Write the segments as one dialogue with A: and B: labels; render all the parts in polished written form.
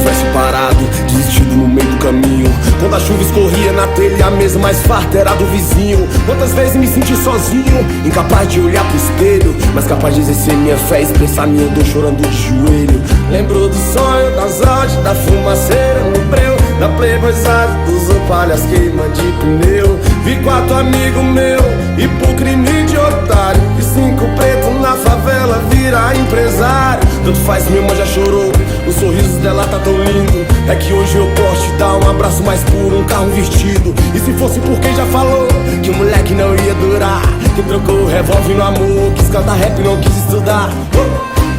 A: tivesse parado, desistido no meio do caminho. Quando a chuva escorria na telha, a mesa mais farta era do vizinho. Quantas vezes me senti sozinho, incapaz de olhar pro espelho, mas capaz de exercer minha fé e expressar minha dor chorando de joelho. Lembro do sonho, das odds, da fumaceira no breu, da playboyzada, dos opalhas queima de pneu. Vi 4 amigos meu e por crime de otário, e 5 pretos na favela virar empresário. Tanto faz, minha irmã já chorou, o sorriso dela tá tão lindo. É que hoje eu posso te dar um abraço mais puro, um carro vestido. E se fosse por quem já falou que o moleque não ia durar, que trocou o revólver no amor, quis cantar rap e não quis estudar.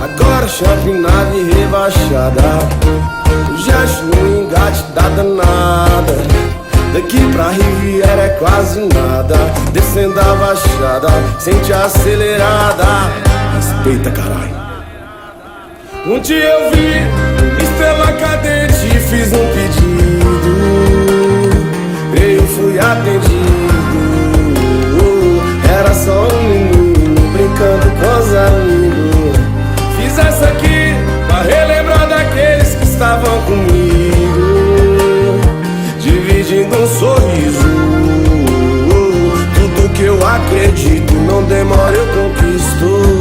A: Agora shopping, nave rebaixada, o gesto no engate da danada. Daqui pra Riviera é quase nada, descendo a baixada, sente a acelerada. Respeita, caralho. Um dia eu vi estrela cadente e fiz um pedido, eu fui atendido. Era só um menino brincando com os amigos. Fiz essa aqui pra relembrar daqueles que estavam comigo, dividindo um sorriso. Tudo que eu acredito, não demora, eu conquisto.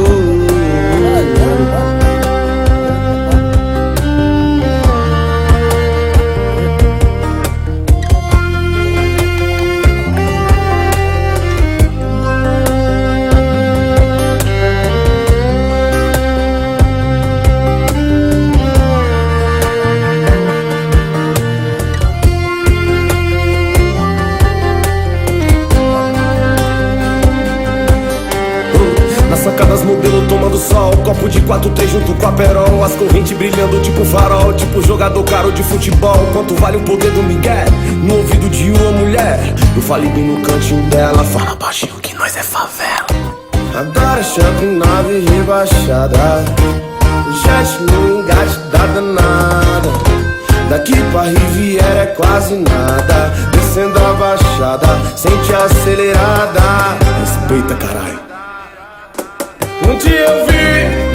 A: Sacadas modelo tomando sol, copo de 4-3 junto com a perol, as correntes brilhando tipo farol, tipo jogador caro de futebol. Quanto vale o poder do Miguel no ouvido de uma mulher? Eu falei bem no cantinho dela, fala baixinho que nós é favela. Agora shopping, nave rebaixada, o jet no engate da danada. Daqui pra Riviera é quase nada, descendo a baixada, sente a acelerada. Respeita, caralho. Um dia eu vi